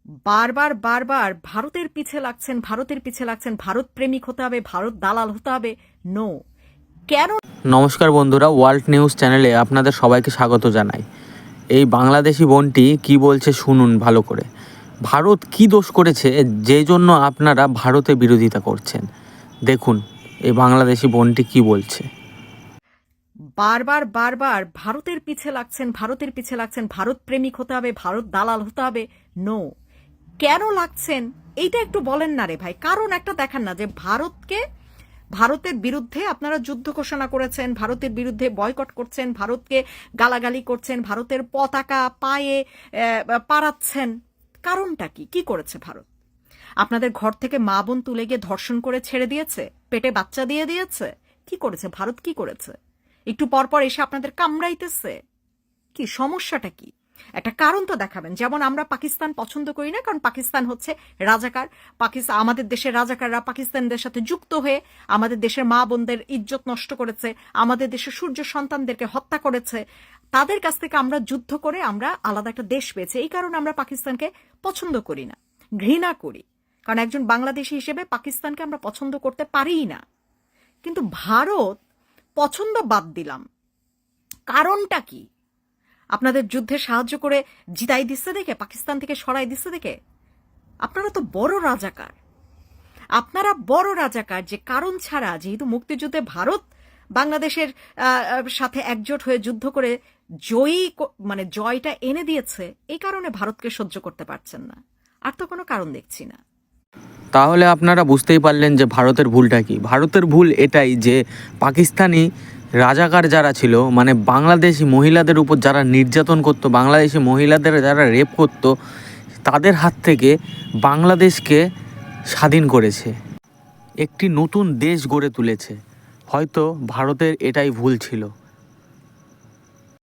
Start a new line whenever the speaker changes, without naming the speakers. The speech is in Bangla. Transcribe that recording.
বারবার বারবার ভারতের পিছে লাগছেন, ভারতের পিছে লাগছেন, ভারত প্রেমিক হতে হবে, ভারত দালাল হতে হবে। নো, কেন?
নমস্কার বন্ধুরা, ওয়ার্ল্ড নিউজ চ্যানেলে আপনাদের সবাইকে স্বাগত জানাই। এই বাংলাদেশি বোনটি কি বলছে শুনুন ভালো করে। ভারত কি দোষ করেছে যে জন্য আপনারা ভারতের বিরোধিতা করছেন? দেখুন এই বাংলাদেশি বোনটি কি বলছে।
বারবার বারবার ভারতের পিছে লাগছেন, ভারতের পিছে লাগছেন, ভারত প্রেমিক হতে হবে, ভারত দালাল হতে হবে। নো, কেন লাগছেন এইটা একটু বলেন না রে ভাই। কারণ একটা দেখান না যে ভারতের বিরুদ্ধে আপনারা যুদ্ধ ঘোষণা করেছেন, ভারতের বিরুদ্ধে বয়কট করছেন, ভারতকে গালাগালি করছেন, ভারতের পতাকা পায়ে পাড়াচ্ছেন। কারণটা কি? কি করেছে ভারত? আপনাদের ঘর থেকে মা বোন তুলে গিয়ে ধর্ষণ করে ছেড়ে দিয়েছে, পেটে বাচ্চা দিয়ে দিয়েছে? কি করেছে ভারত? কি করেছে? একটু পরপর এসে আপনাদের কামড়াইতেছে। কি সমস্যাটা কি? একটা কারণ তো দেখাবেন। যেমন আমরা পাকিস্তান পছন্দ করি না, কারণ পাকিস্তান হচ্ছে রাজাকার। আমাদের দেশের রাজাকাররা পাকিস্তানদের সাথে যুক্ত হয়ে আমাদের দেশের মা বোনদের ইজ্জত নষ্ট করেছে, আমাদের দেশের সূর্য সন্তানদেরকে হত্যা করেছে। তাদের কাছ থেকে আমরা যুদ্ধ করে আমরা আলাদা একটা দেশ পেয়েছি। এই কারণে আমরা পাকিস্তানকে পছন্দ করি না, ঘৃণা করি। কারণ একজন বাংলাদেশী হিসেবে পাকিস্তানকে আমরা পছন্দ করতে পারিই না। কিন্তু ভারত পছন্দ বাদ দিলাম, কারণটা কি? আপনাদের যুদ্ধে সাহায্য করে জিতাই দিচ্ছে দেখে, পাকিস্তান থেকে সরাই দিচ্ছে দেখে? আপনারা তো বড় রাজাকার, আপনারা বড় রাজাকার। যে কারণ ছাড়া, যেহেতু মুক্তিযুদ্ধে ভারত বাংলাদেশের সাথে একজোট হয়ে যুদ্ধ করে জয়টা এনে দিয়েছে, এই কারণে ভারতকে সহ্য করতে পারছেন না। আর তো কোনো কারণ দেখছি না।
তাহলে আপনারা বুঝতেই পারলেন যে ভারতের ভুলটা কি। ভারতের ভুল এটাই যে পাকিস্তানি রাজাকার যারা ছিল, মানে বাংলাদেশি মহিলাদের উপর যারা নির্যাতন করতো, বাংলাদেশি মহিলাদের যারা রেপ করতো, তাদের হাত থেকে বাংলাদেশকে স্বাধীন করেছে, একটি নতুন দেশ গড়ে তুলেছে। হয়তো ভারতের এটাই ভুল ছিল।